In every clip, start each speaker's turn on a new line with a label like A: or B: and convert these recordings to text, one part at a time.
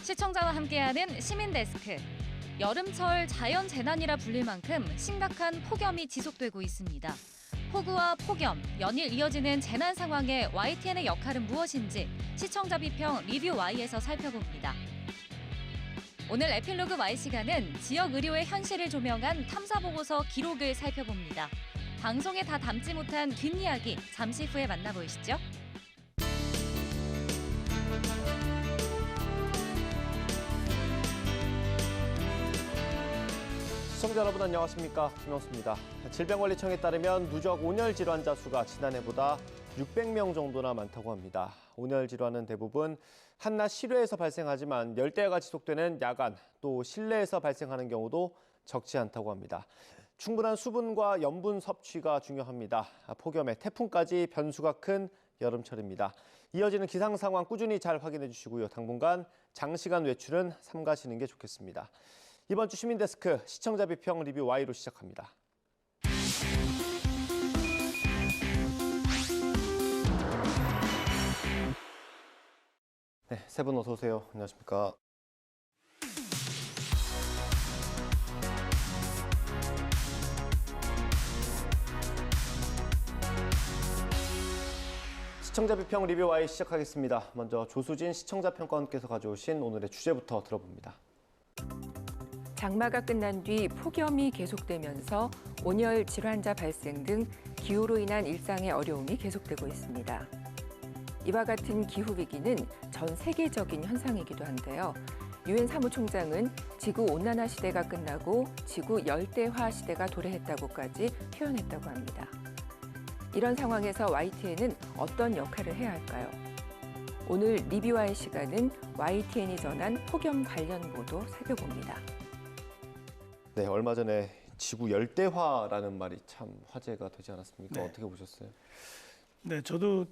A: 시청자와 함께하는 시민데스크. 여름철 자연재난이라 불릴 만큼 심각한 폭염이 지속되고 있습니다. 폭우와 폭염, 연일 이어지는 재난 상황에 YTN의 역할은 무엇인지 시청자 비평 리뷰 Y에서 살펴봅니다. 오늘 에필로그 Y 시간은 지역 의료의 현실을 조명한 탐사보고서 기록을 살펴봅니다. 방송에 다 담지 못한 뒷이야기 잠시 후에 만나보시죠.
B: 시청자 여러분 안녕하십니까, 김영수입니다. 질병관리청에 따르면 누적 온열 질환자 수가 지난해보다 600명 정도나 많다고 합니다. 온열 질환은 대부분 한낮 실외에서 발생하지만 열대야가 지속되는 야간 또 실내에서 발생하는 경우도 적지 않다고 합니다. 충분한 수분과 염분 섭취가 중요합니다. 폭염에 태풍까지 변수가 큰 여름철입니다. 이어지는 기상 상황 꾸준히 잘 확인해 주시고요. 당분간 장시간 외출은 삼가시는 게 좋겠습니다. 이번 주 시민데스크 시청자 비평 리뷰 Y로 시작합니다. 네, 세 분 어서 오세요. 안녕하십니까. 시청자 비평 리뷰 Y 시작하겠습니다. 먼저 조수진 시청자 평가원께서 가져오신 오늘의 주제부터 들어봅니다.
C: 장마가 끝난 뒤 폭염이 계속되면서 온열 질환자 발생 등 기후로 인한 일상의 어려움이 계속되고 있습니다. 이와 같은 기후위기는 전 세계적인 현상이기도 한데요. 유엔 사무총장은 지구온난화 시대가 끝나고 지구 열대화 시대가 도래했다고까지 표현했다고 합니다. 이런 상황에서 YTN은 어떤 역할을 해야 할까요? 오늘 리뷰와의 시간은 YTN이 전한 폭염 관련 보도 살펴봅니다.
B: 네, 얼마 전에 지구 열대화라는 말이 참 화제가 되지 않았습니까?
D: 네.
B: 어떻게 보셨어요?
D: 네, 저도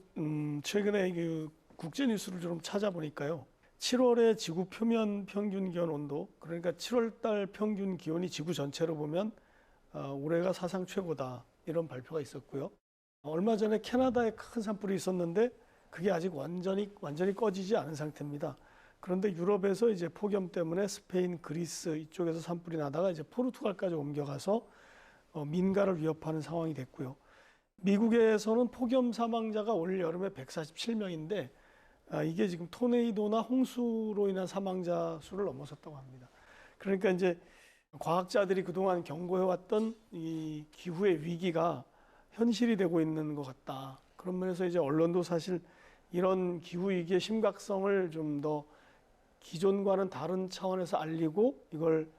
D: 최근에 그 국제 뉴스를 좀 찾아보니까요. 7월에 지구 표면 평균 기온 온도, 그러니까 7월 달 평균 기온이 지구 전체로 보면 올해가 사상 최고다, 이런 발표가 있었고요. 얼마 전에 캐나다에 큰 산불이 있었는데 그게 아직 완전히 꺼지지 않은 상태입니다. 그런데 유럽에서 이제 폭염 때문에 스페인, 그리스 이쪽에서 산불이 나다가 이제 포르투갈까지 옮겨가서 민가를 위협하는 상황이 됐고요. 미국에서는 폭염 사망자가 올 여름에 147명인데 이게 지금 토네이도나 홍수로 인한 사망자 수를 넘어섰다고 합니다. 그러니까 이제 과학자들이 그동안 경고해왔던 이 기후의 위기가 현실이 되고 있는 것 같다. 그런 면에서 이제 언론도 사실 이런 기후 위기의 심각성을 좀 더 기존과는 다른 차원에서 알리고 이걸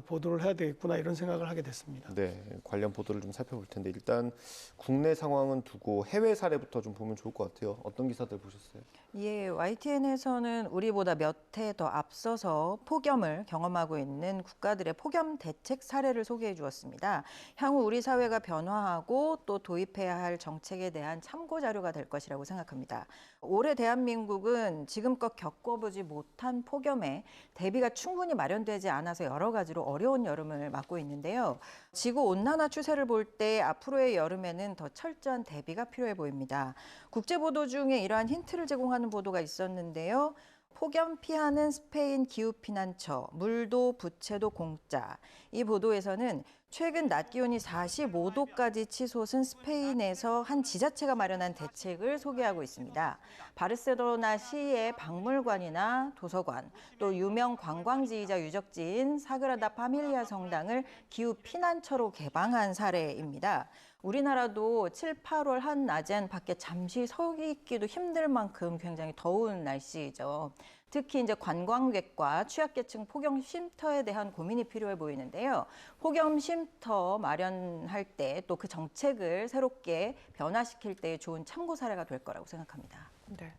D: 보도를 해야 되겠구나, 이런 생각을 하게 됐습니다.
B: 네, 관련 보도를 좀 살펴볼 텐데 일단 국내 상황은 두고 해외 사례부터 좀 보면 좋을 것 같아요. 어떤 기사들 보셨어요?
E: 예, YTN에서는 우리보다 몇 해 더 앞서서 폭염을 경험하고 있는 국가들의 폭염 대책 사례를 소개해 주었습니다. 향후 우리 사회가 변화하고 또 도입해야 할 정책에 대한 참고 자료가 될 것이라고 생각합니다. 올해 대한민국은 지금껏 겪어보지 못한 폭염에 대비가 충분히 마련되지 않아서 여러 가지로 어려운 여름을 맞고 있는데요. 지구온난화 추세를 볼 때 앞으로의 여름에는 더 철저한 대비가 필요해 보입니다. 국제보도 중에 이러한 힌트를 제공하는 보도가 있었는데요. 폭염 피하는 스페인 기후피난처, 물도 부채도 공짜. 이 보도에서는 최근 낮 기온이 45도까지 치솟은 스페인에서 한 지자체가 마련한 대책을 소개하고 있습니다. 바르셀로나 시의 박물관이나 도서관, 또 유명 관광지이자 유적지인 사그라다 파밀리아 성당을 기후피난처로 개방한 사례입니다. 우리나라도 7, 8월 한낮엔 밖에 잠시 서 있기도 힘들 만큼 굉장히 더운 날씨이죠. 특히 이제 관광객과 취약계층 폭염 쉼터에 대한 고민이 필요해 보이는데요. 폭염 쉼터 마련할 때 또 그 정책을 새롭게 변화시킬 때 좋은 참고 사례가 될 거라고 생각합니다.
C: 네.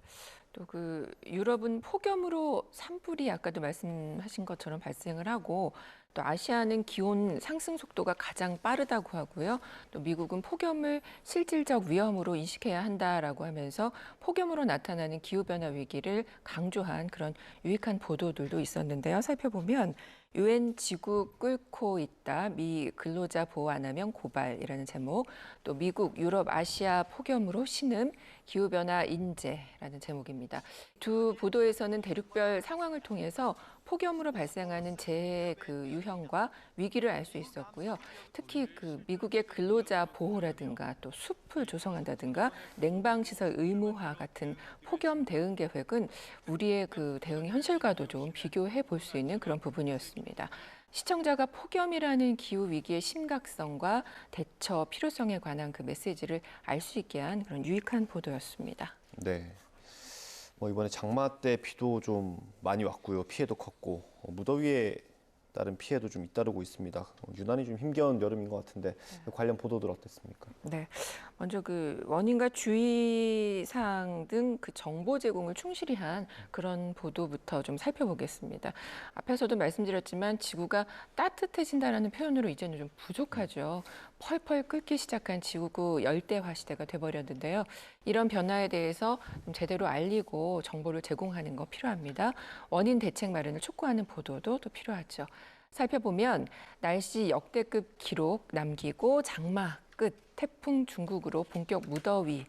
C: 또 그 유럽은 폭염으로 산불이 아까도 말씀하신 것처럼 발생을 하고 또 아시아는 기온 상승 속도가 가장 빠르다고 하고요. 또 미국은 폭염을 실질적 위험으로 인식해야 한다라고 하면서 폭염으로 나타나는 기후변화 위기를 강조한 그런 유익한 보도들도 있었는데요. 살펴보면 유엔 지구 끓고 있다. 미 근로자 보호 안 하면 고발이라는 제목, 또 미국, 유럽, 아시아 폭염으로 신음, 기후변화 인재라는 제목입니다. 두 보도에서는 대륙별 상황을 통해서 폭염으로 발생하는 재해 그 유형과 위기를 알 수 있었고요. 특히 그 미국의 근로자 보호라든가 또 숲을 조성한다든가 냉방시설 의무화 같은 폭염 대응 계획은 우리의 그 대응 현실과도 좀 비교해 볼 수 있는 그런 부분이었습니다. 시청자가 폭염이라는 기후 위기의 심각성과 대처 필요성에 관한 그 메시지를 알 수 있게 한 그런 유익한 보도였습니다.
B: 네. 이번에 장마 때 비도 좀 많이 왔고요. 피해도 컸고 무더위에 따른 피해도 좀 잇따르고 있습니다. 유난히 좀 힘겨운 여름인 것 같은데 관련 보도들 어땠습니까?
C: 네, 먼저 그 원인과 주의사항 등 그 정보 제공을 충실히 한 그런 보도부터 좀 살펴보겠습니다. 앞에서도 말씀드렸지만 지구가 따뜻해진다라는 표현으로 이제는 좀 부족하죠. 펄펄 끓기 시작한 지구 열대화 시대가 돼버렸는데요. 이런 변화에 대해서 좀 제대로 알리고 정보를 제공하는 거 필요합니다. 원인 대책 마련을 촉구하는 보도도 또 필요하죠. 살펴보면 날씨 역대급 기록 남기고 장마 끝 태풍 중국으로 본격 무더위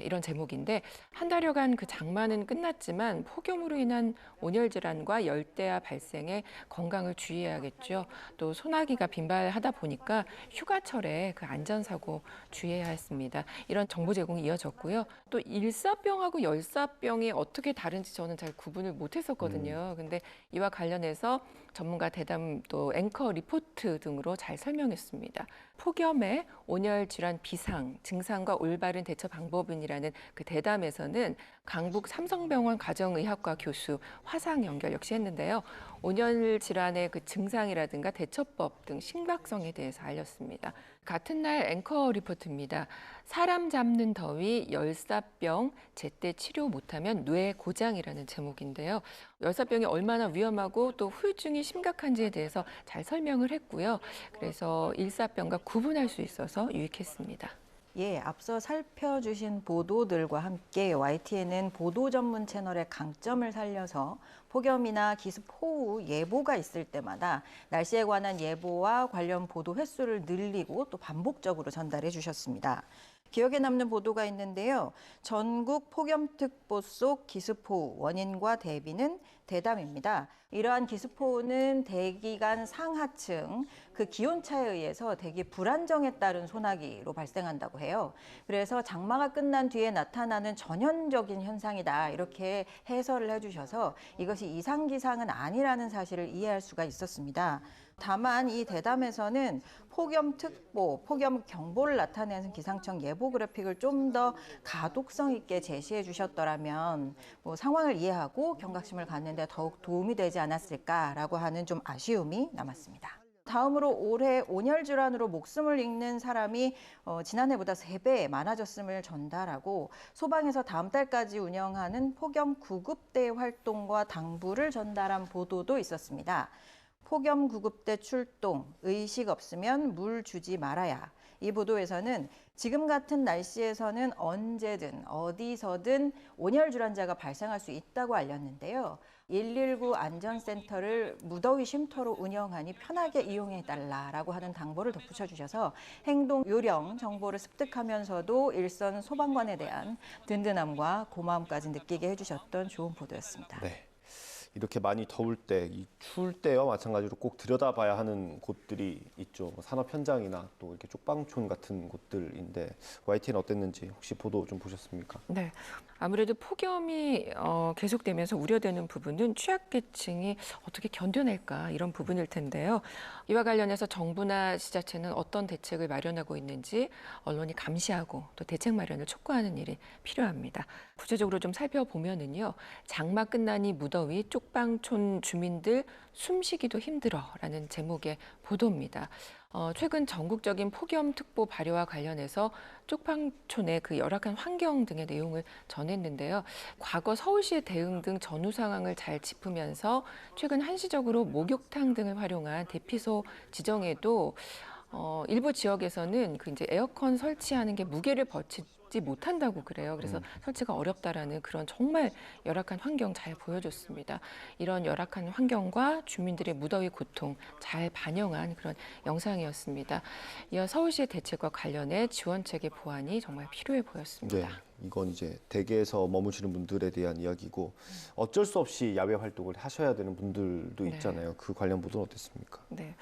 C: 이런 제목인데 한 달여간 그 장마는 끝났지만 폭염으로 인한 온열 질환과 열대야 발생에 건강을 주의해야겠죠. 또 소나기가 빈발하다 보니까 휴가철에 그 안전사고 주의해야 했습니다. 이런 정보 제공이 이어졌고요. 또 일사병하고 열사병이 어떻게 다른지 저는 잘 구분을 못했었거든요. 근데 이와 관련해서 전문가 대담 또 앵커 리포트 등으로 잘 설명했습니다. 폭염의 온열 질환 비상, 증상과 올바른 대처 방법은이라는 그 대담에서는 강북 삼성병원 가정의학과 교수 화상 연결 역시 했는데요. 온열 질환의 그 증상이라든가 대처법 등 심각성에 대해서 알렸습니다. 같은 날 앵커 리포트입니다. 사람 잡는 더위, 열사병, 제때 치료 못하면 뇌 고장이라는 제목인데요. 열사병이 얼마나 위험하고 또 후유증이 심각한지에 대해서 잘 설명을 했고요. 그래서 일사병과 구분할 수 있어서 유익했습니다.
E: 예, 앞서 살펴주신 보도들과 함께 YTN은 보도 전문 채널의 강점을 살려서 폭염이나 기습 호우 예보가 있을 때마다 날씨에 관한 예보와 관련 보도 횟수를 늘리고 또 반복적으로 전달해 주셨습니다. 기억에 남는 보도가 있는데요. 전국 폭염특보 속 기습호우 원인과 대비는 대담입니다. 이러한 기습호우는 대기간 상하층, 그 기온차에 의해서 대기 불안정에 따른 소나기로 발생한다고 해요. 그래서 장마가 끝난 뒤에 나타나는 전형적인 현상이다. 이렇게 해설을 해주셔서 이것이 이상기상은 아니라는 사실을 이해할 수가 있었습니다. 다만 이 대담에서는 폭염특보, 폭염경보를 나타내는 기상청 예보 그래픽을 좀 더 가독성 있게 제시해 주셨더라면 상황을 이해하고 경각심을 갖는 데 더욱 도움이 되지 않았을까라고 하는 좀 아쉬움이 남았습니다. 다음으로 올해 온열 질환으로 목숨을 잃는 사람이 지난해보다 3배 많아졌음을 전달하고 소방에서 다음 달까지 운영하는 폭염 구급대 활동과 당부를 전달한 보도도 있었습니다. 폭염 구급대 출동, 의식 없으면 물 주지 말아야. 이 보도에서는 지금 같은 날씨에서는 언제든 어디서든 온열 질환자가 발생할 수 있다고 알렸는데요. 119 안전센터를 무더위 쉼터로 운영하니 편하게 이용해달라고 하는 당부를 덧붙여 주셔서 행동 요령 정보를 습득하면서도 일선 소방관에 대한 든든함과 고마움까지 느끼게 해주셨던 좋은 보도였습니다.
B: 네. 이렇게 많이 더울 때, 이 추울 때와 마찬가지로 꼭 들여다봐야 하는 곳들이 있죠. 산업 현장이나 또 이렇게 쪽방촌 같은 곳들인데 YTN 어땠는지 혹시 보도 좀 보셨습니까?
C: 네, 아무래도 폭염이 계속되면서 우려되는 부분은 취약계층이 어떻게 견뎌낼까 이런 부분일 텐데요. 이와 관련해서 정부나 지자체는 어떤 대책을 마련하고 있는지 언론이 감시하고 또 대책 마련을 촉구하는 일이 필요합니다. 구체적으로 좀 살펴보면은요, 장마 끝나니 무더위 쪽방촌 주민들 숨쉬기도 힘들어라는 제목의 보도입니다. 최근 전국적인 폭염특보 발효와 관련해서 쪽방촌의 그 열악한 환경 등의 내용을 전했는데요. 과거 서울시의 대응 등 전후 상황을 잘 짚으면서 최근 한시적으로 목욕탕 등을 활용한 대피소 지정에도 일부 지역에서는 그 이제 에어컨 설치하는 게 무게를 짓지 못한다고 그래요. 그래서 설치가 어렵다라는 그런 정말 열악한 환경 잘 보여줬습니다. 이런 열악한 환경과 주민들의 무더위 고통 잘 반영한 그런 영상이었습니다. 이어 서울시의 대책과 관련해 지원책의 보완이 정말 필요해 보였습니다.
B: 네, 이건 이제 댁에서 머무시는 분들에 대한 이야기고 어쩔 수 없이 야외 활동을 하셔야 되는 분들도 있잖아요. 그 관련 보도는 어땠습니까?
C: 네.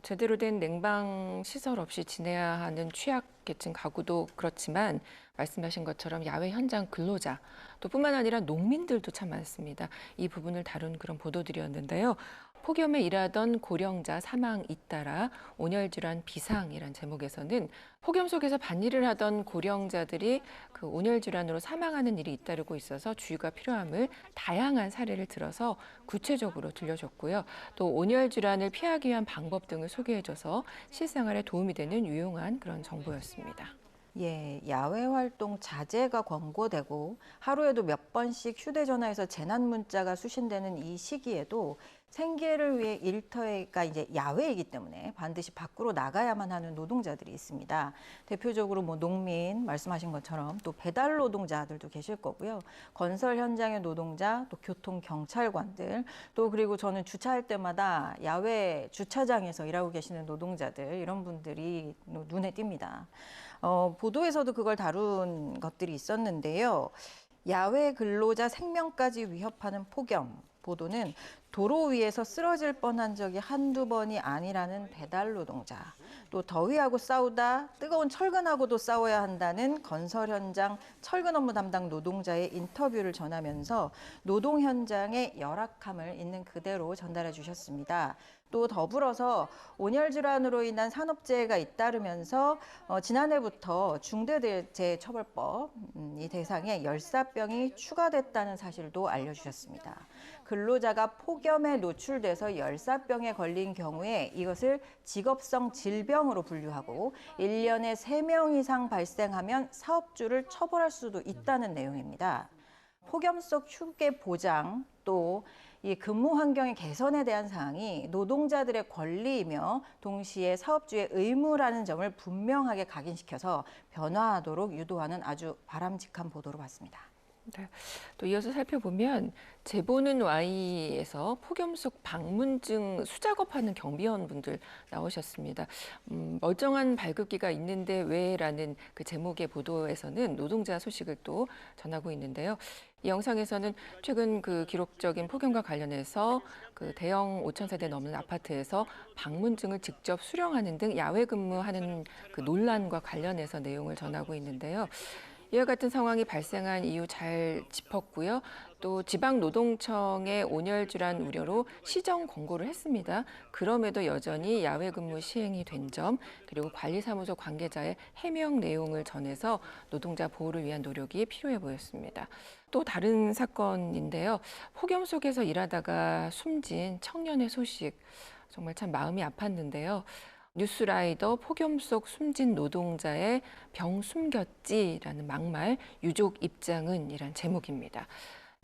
C: 제대로 된 냉방 시설 없이 지내야 하는 취약계층 가구도 그렇지만 말씀하신 것처럼 야외 현장 근로자 또 뿐만 아니라 농민들도 참 많습니다. 이 부분을 다룬 그런 보도들이었는데요. 폭염에 일하던 고령자 사망 잇따라 온열질환 비상이란 제목에서는 폭염 속에서 밭일을 하던 고령자들이 그 온열질환으로 사망하는 일이 잇따르고 있어서 주의가 필요함을 다양한 사례를 들어서 구체적으로 들려줬고요. 또 온열질환을 피하기 위한 방법 등을 소개해줘서 실생활에 도움이 되는 유용한 그런 정보였습니다.
E: 예, 야외 활동 자제가 권고되고 하루에도 몇 번씩 휴대전화에서 재난 문자가 수신되는 이 시기에도 생계를 위해 일터가 이제 야외이기 때문에 반드시 밖으로 나가야만 하는 노동자들이 있습니다. 대표적으로 뭐 농민 말씀하신 것처럼 또 배달 노동자들도 계실 거고요. 건설 현장의 노동자, 또 교통 경찰관들, 또 그리고 저는 주차할 때마다 야외 주차장에서 일하고 계시는 노동자들 이런 분들이 눈에 띕니다. 보도에서도 그걸 다룬 것들이 있었는데요. 야외 근로자 생명까지 위협하는 폭염. 보도는 도로 위에서 쓰러질 뻔한 적이 한두 번이 아니라는 배달 노동자, 또 더위하고 싸우다 뜨거운 철근하고도 싸워야 한다는 건설 현장 철근 업무 담당 노동자의 인터뷰를 전하면서 노동 현장의 열악함을 있는 그대로 전달해 주셨습니다. 또 더불어서 온열질환으로 인한 산업재해가 잇따르면서 지난해부터 중대재해처벌법 이 대상에 열사병이 추가됐다는 사실도 알려주셨습니다. 근로자가 폭염에 노출돼서 열사병에 걸린 경우에 이것을 직업성 질병으로 분류하고 1년에 3명 이상 발생하면 사업주를 처벌할 수도 있다는 내용입니다. 폭염 속 휴게 보장 또 이 근무 환경의 개선에 대한 사항이 노동자들의 권리이며 동시에 사업주의 의무라는 점을 분명하게 각인시켜서 변화하도록 유도하는 아주 바람직한 보도로 봤습니다.
C: 네. 또 이어서 살펴보면 제보는 Y에서 폭염 속 방문증 수작업하는 경비원분들 나오셨습니다. 멀쩡한 발급기가 있는데 왜라는 그 제목의 보도에서는 노동자 소식을 또 전하고 있는데요. 이 영상에서는 최근 그 기록적인 폭염과 관련해서 그 대형 5,000세대 넘는 아파트에서 방문증을 직접 수령하는 등 야외 근무하는 그 논란과 관련해서 내용을 전하고 있는데요. 이와 같은 상황이 발생한 이유 잘 짚었고요. 또 지방노동청의 온열질환 우려로 시정 권고를 했습니다. 그럼에도 여전히 야외 근무 시행이 된 점, 그리고 관리사무소 관계자의 해명 내용을 전해서 노동자 보호를 위한 노력이 필요해 보였습니다. 또 다른 사건인데요. 폭염 속에서 일하다가 숨진 청년의 소식, 정말 참 마음이 아팠는데요. 뉴스라이더 폭염 속 숨진 노동자의 병 숨겼지라는 막말, 유족 입장은 이란 제목입니다.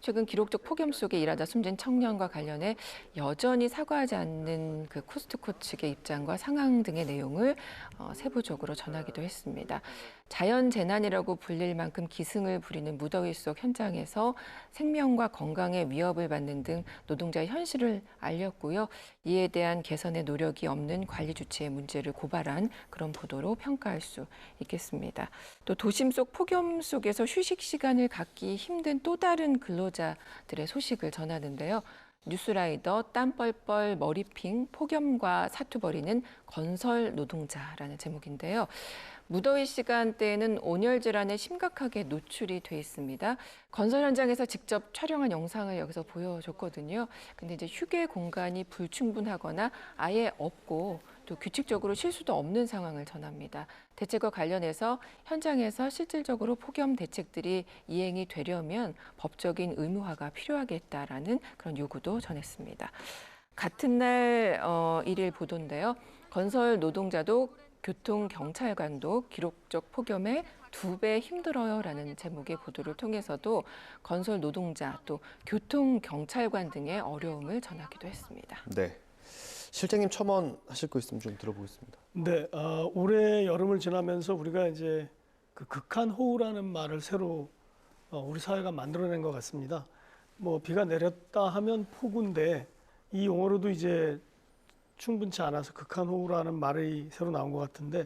C: 최근 기록적 폭염 속에 일하다 숨진 청년과 관련해 여전히 사과하지 않는 그 코스트코 측의 입장과 상황 등의 내용을 세부적으로 전하기도 했습니다. 자연재난이라고 불릴 만큼 기승을 부리는 무더위 속 현장에서 생명과 건강에 위협을 받는 등 노동자의 현실을 알렸고요. 이에 대한 개선의 노력이 없는 관리 주체의 문제를 고발한 그런 보도로 평가할 수 있겠습니다. 또 도심 속 폭염 속에서 휴식 시간을 갖기 힘든 또 다른 근로자들의 소식을 전하는데요. 뉴스라이더 땀 뻘뻘 머리핑 폭염과 사투 벌이는 건설 노동자라는 제목인데요. 무더위 시간대에는 온열질환에 심각하게 노출이 돼 있습니다. 건설 현장에서 직접 촬영한 영상을 여기서 보여줬거든요. 근데 이제 휴게 공간이 불충분하거나 아예 없고 또 규칙적으로 쉴 수도 없는 상황을 전합니다. 대책과 관련해서 현장에서 실질적으로 폭염 대책들이 이행이 되려면 법적인 의무화가 필요하겠다라는 그런 요구도 전했습니다. 같은 날 1일 보도인데요. 건설 노동자도 교통경찰관도 기록적 폭염에 2배 힘들어요라는 제목의 보도를 통해서도 건설 노동자 또 교통경찰관 등의 어려움을 전하기도 했습니다.
B: 네, 실장님 첨언하실 거 있으면 좀 들어보겠습니다.
D: 네, 올해 여름을 지나면서 우리가 이제 그 극한호우라는 말을 새로 우리 사회가 만들어낸 것 같습니다. 뭐 비가 내렸다 하면 폭우인데 이 용어로도 이제 충분치 않아서 극한호우라는 말이 새로 나온 것 같은데,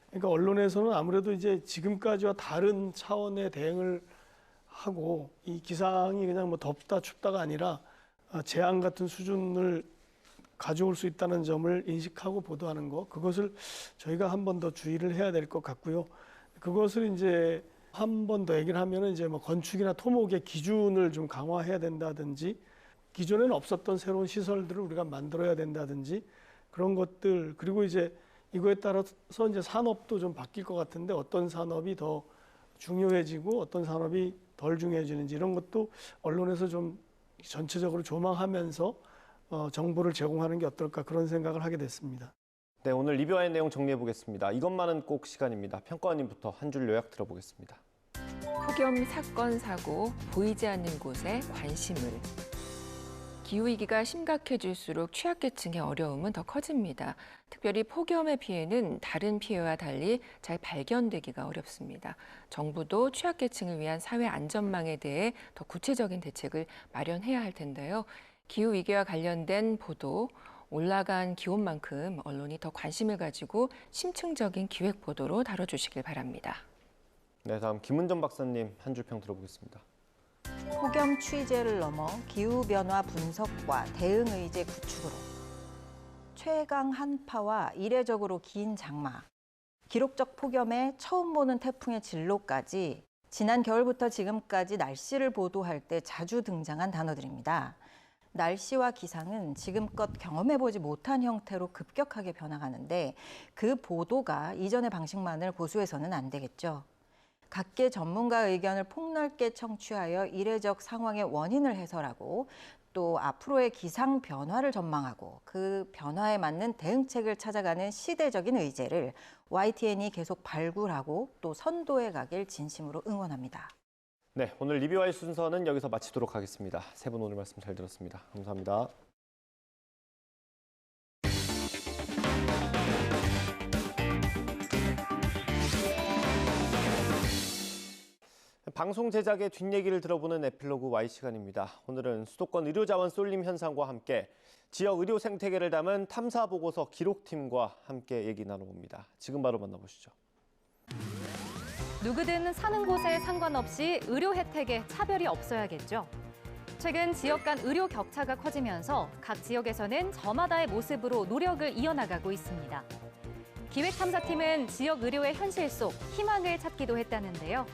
D: 그러니까 언론에서는 아무래도 이제 지금까지와 다른 차원의 대응을 하고 이 기상이 그냥 뭐 덥다 춥다가 아니라 재앙 같은 수준을 가져올 수 있다는 점을 인식하고 보도하는 거, 그것을 저희가 한 번 더 주의를 해야 될 것 같고요. 그것을 이제 한 번 더 얘기를 하면은 이제 뭐 건축이나 토목의 기준을 좀 강화해야 된다든지, 기존에는 없었던 새로운 시설들을 우리가 만들어야 된다든지 그런 것들, 그리고 이제 이거에 따라서 이제 산업도 좀 바뀔 것 같은데 어떤 산업이 더 중요해지고 어떤 산업이 덜 중요해지는지 이런 것도 언론에서 좀 전체적으로 조망하면서 정보를 제공하는 게 어떨까 그런 생각을 하게 됐습니다.
B: 네, 오늘 리뷰하는 내용 정리해 보겠습니다. 이것만은 꼭 시간입니다. 평가원님부터 한 줄 요약 들어보겠습니다.
C: 폭염 사건 사고 보이지 않는 곳에 관심을. 기후위기가 심각해질수록 취약계층의 어려움은 더 커집니다. 특별히 폭염의 피해는 다른 피해와 달리 잘 발견되기가 어렵습니다. 정부도 취약계층을 위한 사회 안전망에 대해 더 구체적인 대책을 마련해야 할 텐데요. 기후위기와 관련된 보도, 올라간 기온만큼 언론이 더 관심을 가지고 심층적인 기획 보도로 다뤄주시길 바랍니다.
B: 네, 다음 김은정 박사님 한 줄 평 들어보겠습니다.
E: 폭염 취재를 넘어 기후변화 분석과 대응 의제 구축으로 최강 한파와 이례적으로 긴 장마, 기록적 폭염에 처음 보는 태풍의 진로까지 지난 겨울부터 지금까지 날씨를 보도할 때 자주 등장한 단어들입니다. 날씨와 기상은 지금껏 경험해보지 못한 형태로 급격하게 변화가는데 그 보도가 이전의 방식만을 고수해서는 안 되겠죠. 각계 전문가 의견을 폭넓게 청취하여 이례적 상황의 원인을 해설하고 또 앞으로의 기상 변화를 전망하고 그 변화에 맞는 대응책을 찾아가는 시대적인 의제를 YTN이 계속 발굴하고 또 선도해 가길 진심으로 응원합니다.
B: 네, 오늘 리뷰와의 순서는 여기서 마치도록 하겠습니다. 세 분 오늘 말씀 잘 들었습니다. 감사합니다. 방송 제작의 뒷얘기를 들어보는 에필로그 Y 시간입니다. 오늘은 수도권 의료자원 쏠림 현상과 함께 지역 의료 생태계를 담은 탐사 보고서 기록팀과 함께 얘기 나눠봅니다. 지금 바로 만나보시죠.
A: 누구든 사는 곳에 상관없이 의료 혜택에 차별이 없어야겠죠. 최근 지역 간 의료 격차가 커지면서 각 지역에서는 저마다의 모습으로 노력을 이어나가고 있습니다. 기획탐사팀은 지역 의료의 현실 속 희망을 찾기도 했다는데요.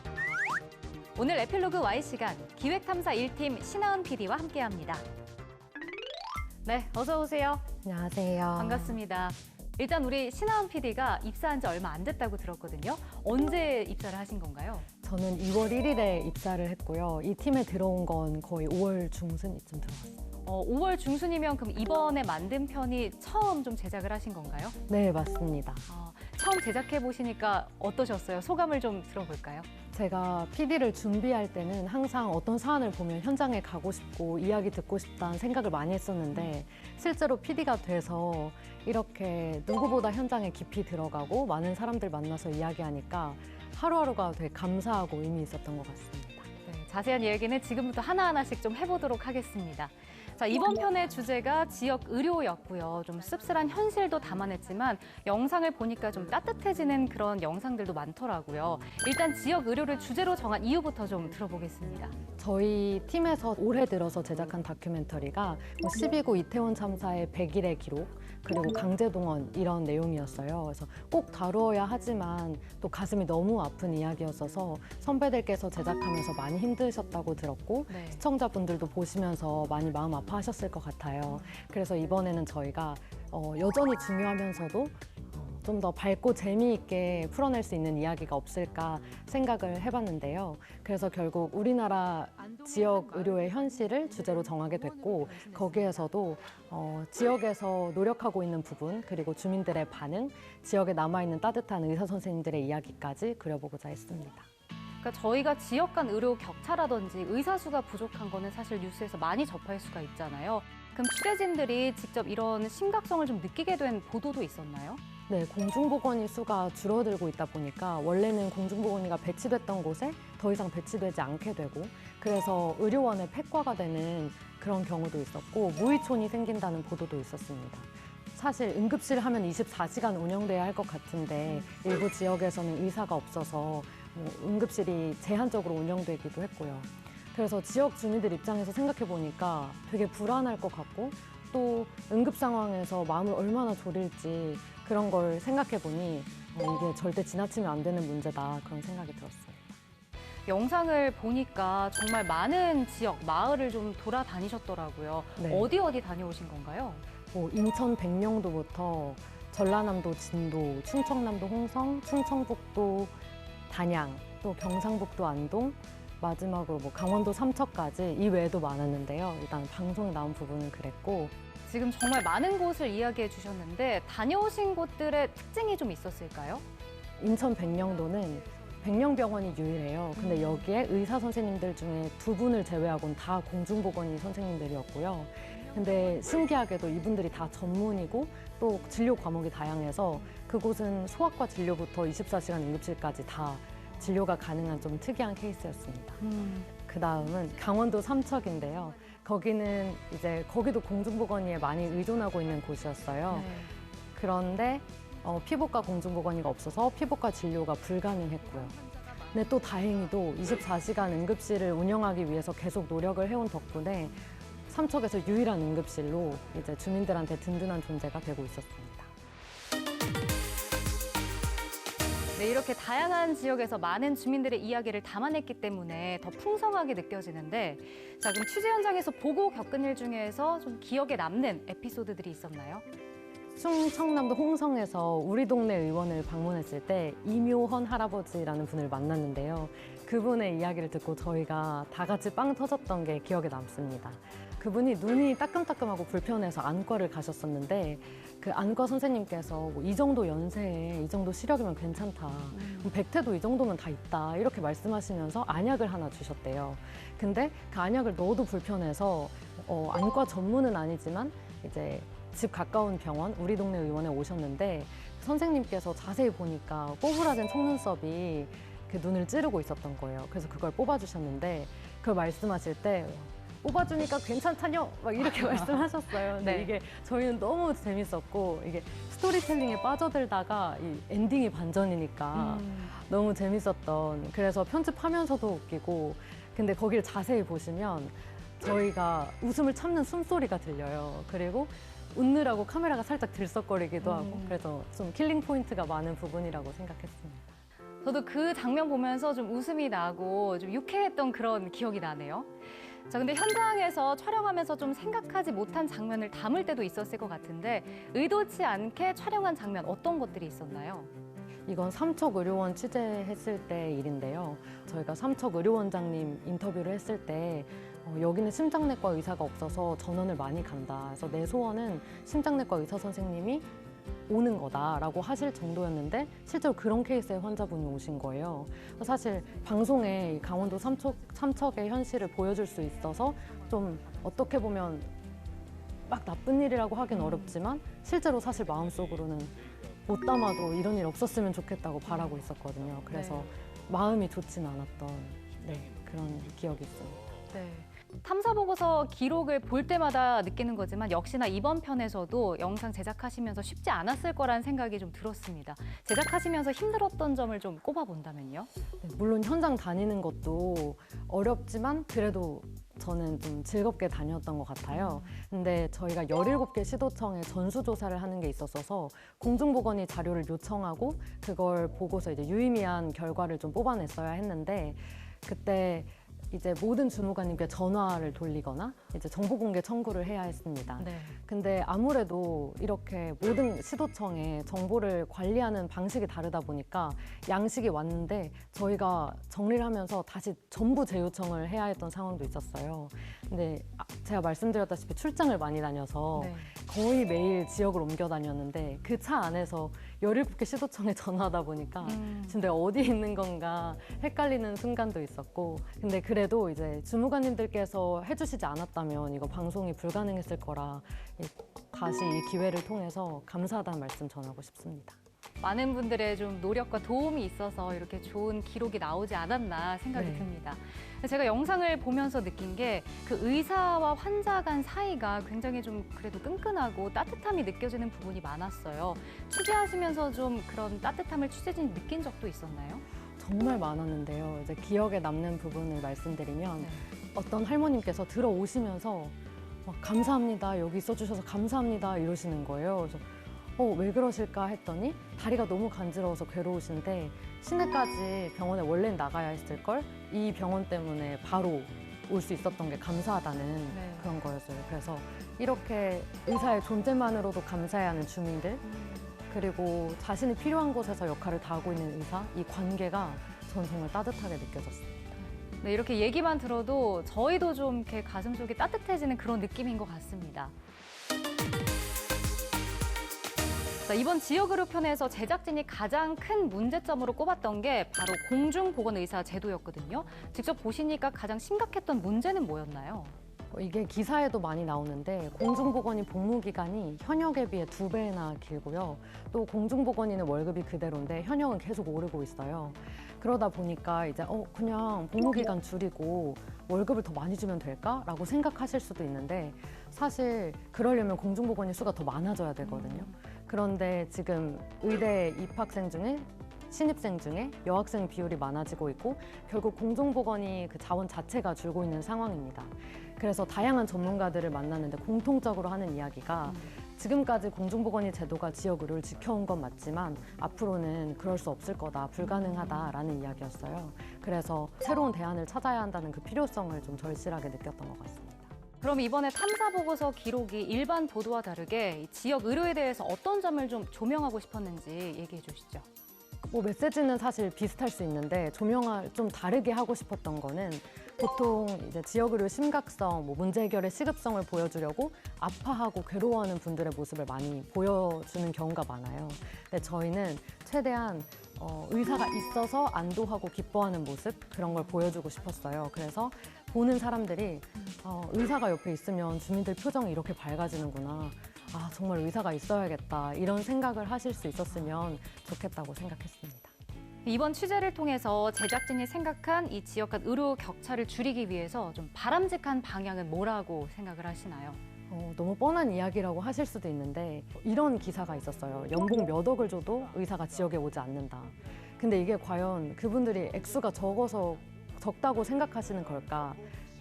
A: 오늘 에필로그 Y 시간 기획탐사 1팀 신하은 PD와 함께합니다. 네, 어서 오세요.
F: 안녕하세요.
A: 반갑습니다. 일단 우리 신하은 PD가 입사한 지 얼마 안 됐다고 들었거든요. 언제 입사를 하신 건가요?
F: 저는 2월 1일에 입사를 했고요. 이 팀에 들어온 건 거의 5월 중순 이쯤 들어왔어요.
A: 5월 중순이면 그럼 이번에 만든 편이 처음 좀 제작을 하신 건가요?
F: 네, 맞습니다.
A: 처음 제작해 보시니까 어떠셨어요? 소감을 좀 들어볼까요?
F: 제가 PD를 준비할 때는 항상 어떤 사안을 보면 현장에 가고 싶고 이야기 듣고 싶다는 생각을 많이 했었는데 실제로 PD가 돼서 이렇게 누구보다 현장에 깊이 들어가고 많은 사람들 만나서 이야기하니까 하루하루가 되게 감사하고 의미 있었던 것 같습니다.
A: 네, 자세한 이야기는 지금부터 하나하나씩 좀 해보도록 하겠습니다. 자, 이번 편의 주제가 지역 의료였고요. 좀 씁쓸한 현실도 담아냈지만 영상을 보니까 좀 따뜻해지는 그런 영상들도 많더라고요. 일단 지역 의료를 주제로 정한 이유부터 좀 들어보겠습니다.
F: 저희 팀에서 올해 들어서 제작한 다큐멘터리가 12구 이태원 참사의 100일의 기록, 그리고 강제동원 이런 내용이었어요. 그래서 꼭 다루어야 하지만 또 가슴이 너무 아픈 이야기였어서 선배들께서 제작하면서 많이 힘드셨다고 들었고
A: 네.
F: 시청자분들도 보시면서 많이 마음 아파하셨을 것 같아요. 그래서 이번에는 저희가 여전히 중요하면서도 좀 더 밝고 재미있게 풀어낼 수 있는 이야기가 없을까 생각을 해봤는데요. 그래서 결국 우리나라 지역 의료의 현실을 주제로 정하게 됐고 거기에서도 지역에서 노력하고 있는 부분 그리고 주민들의 반응, 지역에 남아있는 따뜻한 의사 선생님들의 이야기까지 그려보고자 했습니다.
A: 그러니까 저희가 지역 간 의료 격차라든지 의사 수가 부족한 거는 사실 뉴스에서 많이 접할 수가 있잖아요. 그럼 취재진들이 직접 이런 심각성을 좀 느끼게 된 보도도 있었나요?
F: 네, 공중보건의 수가 줄어들고 있다 보니까 원래는 공중보건의가 배치됐던 곳에 더 이상 배치되지 않게 되고 그래서 의료원의 폐과가 되는 그런 경우도 있었고 무의촌이 생긴다는 보도도 있었습니다. 사실 응급실 하면 24시간 운영돼야 할 것 같은데 일부 지역에서는 의사가 없어서 응급실이 제한적으로 운영되기도 했고요. 그래서 지역 주민들 입장에서 생각해 보니까 되게 불안할 것 같고 또 응급 상황에서 마음을 얼마나 졸일지 그런 걸 생각해 보니 이게 절대 지나치면 안 되는 문제다 그런 생각이 들었습니다.
A: 영상을 보니까 정말 많은 지역, 마을을 좀 돌아다니셨더라고요.
F: 네.
A: 어디 다녀오신 건가요?
F: 인천 백령도부터 전라남도 진도, 충청남도 홍성, 충청북도 단양, 또 경상북도 안동, 마지막으로 강원도 삼척까지 이 외에도 많았는데요. 일단 방송에 나온 부분은 그랬고
A: 지금 정말 많은 곳을 이야기해 주셨는데 다녀오신 곳들의 특징이 좀 있었을까요?
F: 인천 백령도는 백령병원이 유일해요. 근데 여기에 의사 선생님들 중에 2분을 제외하고는 다 공중보건의 선생님들이었고요. 근데 신기하게도 이분들이 다 전문이고 또 진료 과목이 다양해서 그곳은 소아과 진료부터 24시간 응급실까지 다 진료가 가능한 좀 특이한 케이스였습니다. 그 다음은 강원도 삼척인데요. 거기는 이제 거기도 공중보건의에 많이 의존하고 있는 곳이었어요.
A: 네.
F: 그런데 피부과 공중보건의가 없어서 피부과 진료가 불가능했고요. 근데 또 다행히도 24시간 응급실을 운영하기 위해서 계속 노력을 해온 덕분에 삼척에서 유일한 응급실로 이제 주민들한테 든든한 존재가 되고 있었습니다.
A: 네, 이렇게 다양한 지역에서 많은 주민들의 이야기를 담아냈기 때문에 더 풍성하게 느껴지는데 자, 그럼 취재 현장에서 보고 겪은 일 중에서 좀 기억에 남는 에피소드들이 있었나요?
F: 충청남도 홍성에서 우리 동네 의원을 방문했을 때 이묘헌 할아버지라는 분을 만났는데요. 그분의 이야기를 듣고 저희가 다 같이 빵 터졌던 게 기억에 남습니다. 그분이 눈이 따끔따끔하고 불편해서 안과를 가셨었는데 그 안과 선생님께서 이 정도 연세에 이 정도 시력이면 괜찮다. 백태도 이 정도면 다 있다. 이렇게 말씀하시면서 안약을 하나 주셨대요. 근데 그 안약을 넣어도 불편해서 안과 전문은 아니지만 이제 집 가까운 병원, 우리 동네 의원에 오셨는데 선생님께서 자세히 보니까 꼬부라진 속눈썹이 그 눈을 찌르고 있었던 거예요. 그래서 그걸 뽑아주셨는데 그걸 말씀하실 때 뽑아주니까 괜찮다뇨? 막 이렇게 말씀하셨어요. 근데
A: 네.
F: 이게 저희는 너무 재밌었고 이게 스토리텔링에 빠져들다가 이 엔딩이 반전이니까 너무 재밌었던 그래서 편집하면서도 웃기고 근데 거기를 자세히 보시면 저희가 웃음을 참는 숨소리가 들려요. 그리고 웃느라고 카메라가 살짝 들썩거리기도 하고 그래서 좀 킬링 포인트가 많은 부분이라고 생각했습니다.
A: 저도 그 장면 보면서 좀 웃음이 나고 좀 유쾌했던 그런 기억이 나네요. 자, 근데 현장에서 촬영하면서 좀 생각하지 못한 장면을 담을 때도 있었을 것 같은데 의도치 않게 촬영한 장면 어떤 것들이 있었나요?
F: 이건 삼척의료원 취재했을 때 일인데요. 저희가 삼척의료원장님 인터뷰를 했을 때 여기는 심장내과 의사가 없어서 전원을 많이 간다. 그래서 내 소원은 심장내과 의사 선생님이 오는 거다라고 하실 정도였는데 실제로 그런 케이스의 환자분이 오신 거예요. 사실 방송에 강원도 삼척의 현실을 보여줄 수 있어서 좀 어떻게 보면 막 나쁜 일이라고 하긴 어렵지만 실제로 사실 마음속으로는 못 담아도 이런 일 없었으면 좋겠다고 바라고 있었거든요. 그래서 마음이 좋진 않았던 그런 기억이 있습니다.
A: 네. 탐사보고서 기록을 볼 때마다 느끼는 거지만 역시나 이번 편에서도 영상 제작하시면서 쉽지 않았을 거라는 생각이 좀 들었습니다. 제작하시면서 힘들었던 점을 좀 꼽아본다면요?
F: 네, 물론 현장 다니는 것도 어렵지만 그래도 저는 좀 즐겁게 다녔던 것 같아요. 근데 저희가 17개 시도청에 전수조사를 하는 게 있었어서 공중보건의 자료를 요청하고 그걸 보고서 이제 유의미한 결과를 좀 뽑아냈어야 했는데 그때 이제 모든 주무관님께 전화를 돌리거나 이제 정보 공개 청구를 해야 했습니다.
A: 네.
F: 근데 아무래도 이렇게 모든 시도청에 정보를 관리하는 방식이 다르다 보니까 양식이 왔는데 저희가 정리를 하면서 다시 전부 재요청을 해야 했던 상황도 있었어요. 근데 제가 말씀드렸다시피 출장을 많이 다녀서
A: 네.
F: 거의 매일 지역을 옮겨 다녔는데 그 차 안에서 17개 시도청에 전화하다 보니까 지금 내가 어디에 있는 건가 헷갈리는 순간도 있었고 근데 그래도 이제 주무관님들께서 해주시지 않았다면 이거 방송이 불가능했을 거라 다시 이 기회를 통해서 감사하다는 말씀 전하고 싶습니다.
A: 많은 분들의 좀 노력과 도움이 있어서 이렇게 좋은 기록이 나오지 않았나 생각이
F: 네.
A: 듭니다. 제가 영상을 보면서 느낀 게 그 의사와 환자 간 사이가 굉장히 좀 그래도 끈끈하고 따뜻함이 느껴지는 부분이 많았어요. 취재하시면서 좀 그런 따뜻함을 취재진이 느낀 적도 있었나요?
F: 정말 많았는데요. 이제 기억에 남는 부분을 말씀드리면
A: 네.
F: 어떤 할머님께서 들어오시면서 막 감사합니다. 여기 있어주셔서 감사합니다. 이러시는 거예요. 그래서 왜 그러실까 했더니 다리가 너무 간지러워서 괴로우신데 시내까지 병원에 원래는 나가야 했을 걸 이 병원 때문에 바로 올 수 있었던 게 감사하다는
A: 네.
F: 그런 거였어요. 그래서 이렇게 의사의 존재만으로도 감사해야 하는 주민들 그리고 자신이 필요한 곳에서 역할을 다하고 있는 의사 이 관계가 전 정말 따뜻하게 느껴졌어요.
A: 네, 이렇게 얘기만 들어도 저희도 좀 이렇게 가슴속이 따뜻해지는 그런 느낌인 것 같습니다. 자, 이번 지역의료 편에서 제작진이 가장 큰 문제점으로 꼽았던 게 바로 공중보건의사 제도였거든요. 직접 보시니까 가장 심각했던 문제는 뭐였나요?
F: 이게 기사에도 많이 나오는데 공중보건인 복무기간이 현역에 비해 2배나 길고요. 또 공중보건인의 월급이 그대로인데 현역은 계속 오르고 있어요. 그러다 보니까 이제 그냥 복무기간 줄이고 월급을 더 많이 주면 될까라고 생각하실 수도 있는데 사실 그러려면 공중보건인 수가 더 많아져야 되거든요. 그런데 지금 의대 입학생 중에 신입생 중에 여학생 비율이 많아지고 있고 결국 공중보건이 그 자원 자체가 줄고 있는 상황입니다. 그래서 다양한 전문가들을 만났는데 공통적으로 하는 이야기가 지금까지 공중보건의 제도가 지역 의료를 지켜온 건 맞지만 앞으로는 그럴 수 없을 거다, 불가능하다라는 이야기였어요. 그래서 새로운 대안을 찾아야 한다는 그 필요성을 좀 절실하게 느꼈던 것 같습니다.
A: 그럼 이번에 탐사보고서 기록이 일반 보도와 다르게 이 지역 의료에 대해서 어떤 점을 좀 조명하고 싶었는지 얘기해 주시죠.
F: 메시지는 사실 비슷할 수 있는데 조명을 좀 다르게 하고 싶었던 거는 보통 이제 지역의료 심각성, 문제 해결의 시급성을 보여주려고 아파하고 괴로워하는 분들의 모습을 많이 보여주는 경우가 많아요. 근데 저희는 최대한 의사가 있어서 안도하고 기뻐하는 모습 그런 걸 보여주고 싶었어요. 그래서 보는 사람들이 의사가 옆에 있으면 주민들 표정이 이렇게 밝아지는구나. 아, 정말 의사가 있어야겠다. 이런 생각을 하실 수 있었으면 좋겠다고 생각했습니다.
A: 이번 취재를 통해서 제작진이 생각한 이 지역 간 의료 격차를 줄이기 위해서 좀 바람직한 방향은 뭐라고 생각을 하시나요?
F: 너무 뻔한 이야기라고 하실 수도 있는데 이런 기사가 있었어요. 연봉 몇 억을 줘도 의사가 지역에 오지 않는다. 근데 이게 과연 그분들이 액수가 적다고 생각하시는 걸까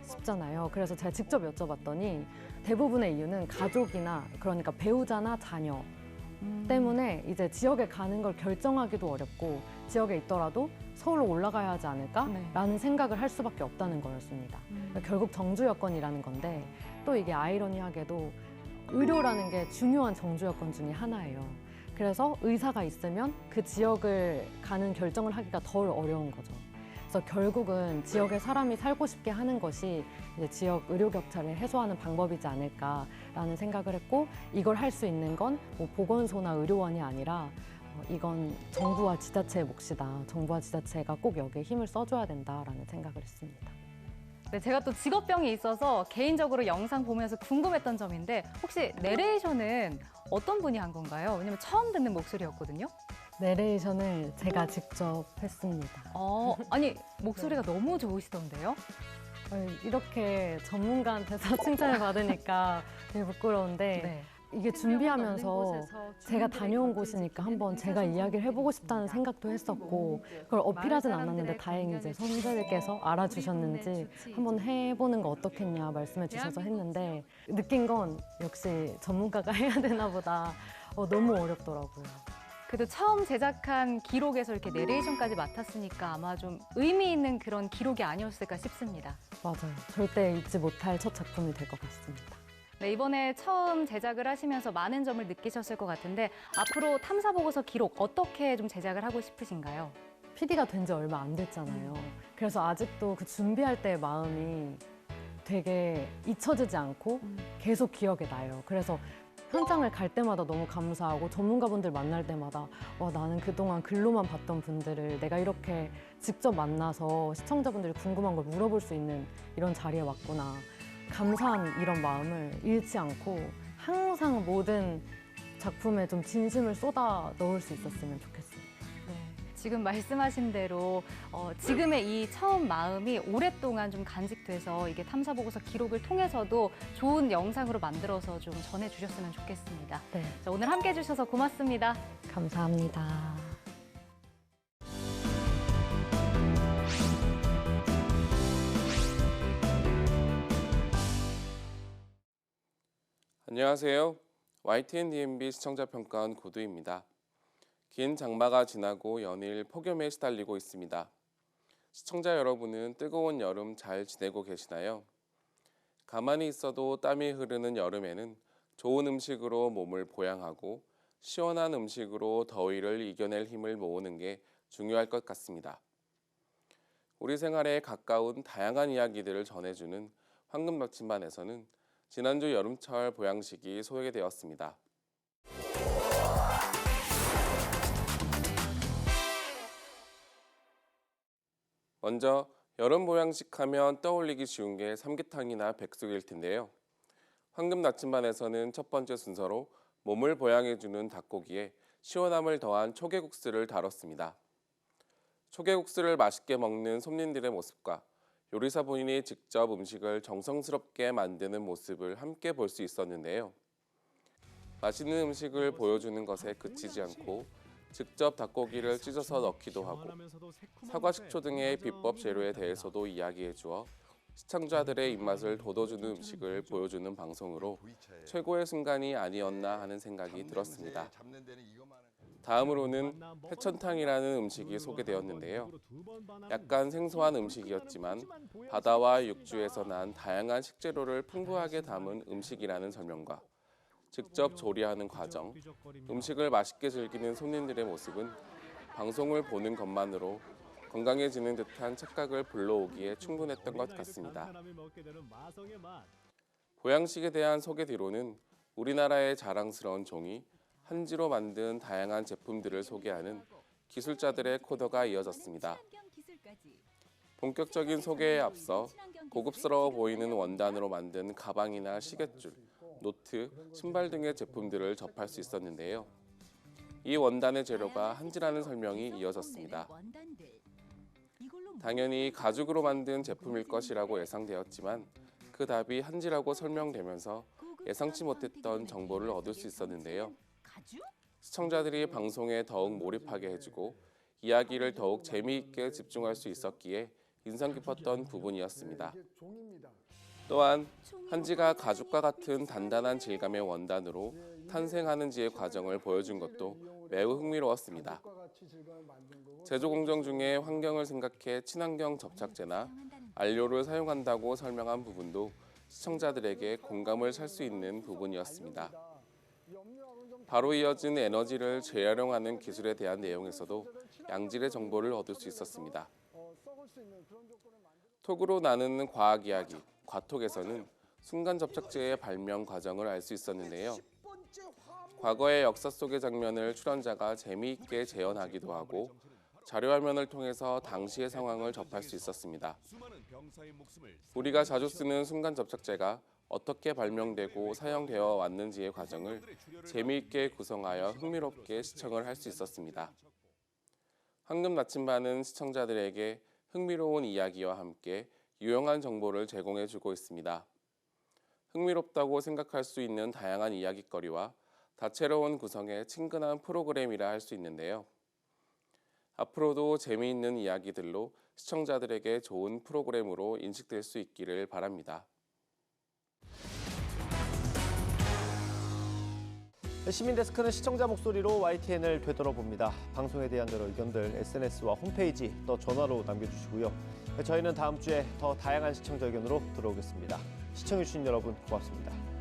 F: 싶잖아요. 그래서 제가 직접 여쭤봤더니 대부분의 이유는 가족이나 그러니까 배우자나 자녀 때문에 이제 지역에 가는 걸 결정하기도 어렵고 지역에 있더라도 서울로 올라가야 하지 않을까라는 생각을 할 수밖에 없다는 거였습니다. 그러니까 결국 정주 여건이라는 건데 또 이게 아이러니하게도 의료라는 게 중요한 정주 여건 중에 하나예요. 그래서 의사가 있으면 그 지역을 가는 결정을 하기가 덜 어려운 거죠. 그래서 결국은 지역에 사람이 살고 싶게 하는 것이 이제 지역 의료 격차를 해소하는 방법이지 않을까라는 생각을 했고 이걸 할 수 있는 건 보건소나 의료원이 아니라 이건 정부와 지자체의 몫이다. 정부와 지자체가 꼭 여기에 힘을 써줘야 된다라는 생각을 했습니다.
A: 네, 제가 또 직업병이 있어서 개인적으로 영상 보면서 궁금했던 점인데 혹시 내레이션은 어떤 분이 한 건가요? 왜냐면 처음 듣는 목소리였거든요.
F: 내레이션을 제가 직접 했습니다.
A: 아니 목소리가 너무 좋으시던데요?
F: 이렇게 전문가한테서 칭찬을 받으니까 되게 부끄러운데
A: 네.
F: 이게 준비하면서 제가 다녀온 곳이니까 한번 제가 이야기를 해보고 싶다는 생각도 했었고 그걸 어필하진 않았는데 다행히 이제 선배들께서 알아주셨는지 한번 해보는 거 어떻겠냐 말씀해 주셔서 했는데 느낀 건 역시 전문가가 해야 되나 보다. 너무 어렵더라고요.
A: 그래도 처음 제작한 기록에서 이렇게 내레이션까지 맡았으니까 아마 좀 의미 있는 그런 기록이 아니었을까 싶습니다.
F: 맞아요. 절대 잊지 못할 첫 작품이 될 것 같습니다.
A: 네, 이번에 처음 제작을 하시면서 많은 점을 느끼셨을 것 같은데 앞으로 탐사보고서 기록 어떻게 좀 제작을 하고 싶으신가요?
F: PD가 된 지 얼마 안 됐잖아요. 그래서 아직도 그 준비할 때의 마음이 되게 잊혀지지 않고 계속 기억에 나요. 그래서 현장을 갈 때마다 너무 감사하고 전문가분들 만날 때마다 나는 그동안 글로만 봤던 분들을 내가 이렇게 직접 만나서 시청자분들이 궁금한 걸 물어볼 수 있는 이런 자리에 왔구나. 감사한 이런 마음을 잃지 않고 항상 모든 작품에 좀 진심을 쏟아 넣을 수 있었으면 좋겠습니다.
A: 네, 지금 말씀하신 대로 지금의 이 처음 마음이 오랫동안 좀 간직돼서 이게 탐사보고서 기록을 통해서도 좋은 영상으로 만들어서 좀 전해주셨으면 좋겠습니다.
F: 네,
A: 자, 오늘 함께 해주셔서 고맙습니다.
F: 감사합니다.
G: 안녕하세요. YTN DMB 시청자평가원 고두입니다. 긴 장마가 지나고 연일 폭염에 시달리고 있습니다. 시청자 여러분은 뜨거운 여름 잘 지내고 계시나요? 가만히 있어도 땀이 흐르는 여름에는 좋은 음식으로 몸을 보양하고 시원한 음식으로 더위를 이겨낼 힘을 모으는 게 중요할 것 같습니다. 우리 생활에 가까운 다양한 이야기들을 전해주는 황금 나침반에서는 지난주 여름철 보양식이 소개되었습니다. 먼저 여름 보양식 하면 떠올리기 쉬운 게 삼계탕이나 백숙일 텐데요. 황금 나침반에서는 첫 번째 순서로 몸을 보양해주는 닭고기에 시원함을 더한 초계국수를 다뤘습니다. 초계국수를 맛있게 먹는 손님들의 모습과 요리사 본인이 직접 음식을 정성스럽게 만드는 모습을 함께 볼 수 있었는데요. 맛있는 음식을 보여주는 것에 그치지 않고 직접 닭고기를 찢어서 넣기도 하고 사과, 식초 등의 비법 재료에 대해서도 이야기해 주어 시청자들의 입맛을 돋워주는 음식을 보여주는 방송으로 최고의 순간이 아니었나 하는 생각이 들었습니다. 다음으로는 해천탕이라는 음식이 소개되었는데요. 약간 생소한 음식이었지만 바다와 육지에서 난 다양한 식재료를 풍부하게 담은 음식이라는 설명과 직접 조리하는 과정, 음식을 맛있게 즐기는 손님들의 모습은 방송을 보는 것만으로 건강해지는 듯한 착각을 불러오기에 충분했던 것 같습니다. 보양식에 대한 소개 뒤로는 우리나라의 자랑스러운 종이 한지로 만든 다양한 제품들을 소개하는 기술자들의 코너가 이어졌습니다. 본격적인 소개에 앞서 고급스러워 보이는 원단으로 만든 가방이나 시계줄, 노트, 신발 등의 제품들을 접할 수 있었는데요. 이 원단의 재료가 한지라는 설명이 이어졌습니다. 당연히 가죽으로 만든 제품일 것이라고 예상되었지만 그 답이 한지라고 설명되면서 예상치 못했던 정보를 얻을 수 있었는데요. 시청자들이 방송에 더욱 몰입하게 해주고 이야기를 더욱 재미있게 집중할 수 있었기에 인상 깊었던 부분이었습니다. 또한 한지가 가죽과 같은 단단한 질감의 원단으로 탄생하는지의 과정을 보여준 것도 매우 흥미로웠습니다. 제조 공정 중에 환경을 생각해 친환경 접착제나 안료를 사용한다고 설명한 부분도 시청자들에게 공감을 살 수 있는 부분이었습니다. 바로 이어진 에너지를 재활용하는 기술에 대한 내용에서도 양질의 정보를 얻을 수 있었습니다. 톡으로 나누는 과학 이야기, 과톡에서는 순간 접착제의 발명 과정을 알 수 있었는데요. 과거의 역사 속의 장면을 출연자가 재미있게 재현하기도 하고 자료화면을 통해서 당시의 상황을 접할 수 있었습니다. 우리가 자주 쓰는 순간 접착제가 어떻게 발명되고 사용되어 왔는지의 과정을 재미있게 구성하여 흥미롭게 시청을 할 수 있었습니다. 황금 나침반은 시청자들에게 흥미로운 이야기와 함께 유용한 정보를 제공해주고 있습니다. 흥미롭다고 생각할 수 있는 다양한 이야깃거리와 다채로운 구성의 친근한 프로그램이라 할 수 있는데요. 앞으로도 재미있는 이야기들로 시청자들에게 좋은 프로그램으로 인식될 수 있기를 바랍니다.
B: 시민데스크는 시청자 목소리로 YTN을 되돌아봅니다. 방송에 대한 여러 의견들 SNS와 홈페이지 또 전화로 남겨주시고요. 저희는 다음 주에 더 다양한 시청자 의견으로 들어오겠습니다. 시청해주신 여러분 고맙습니다.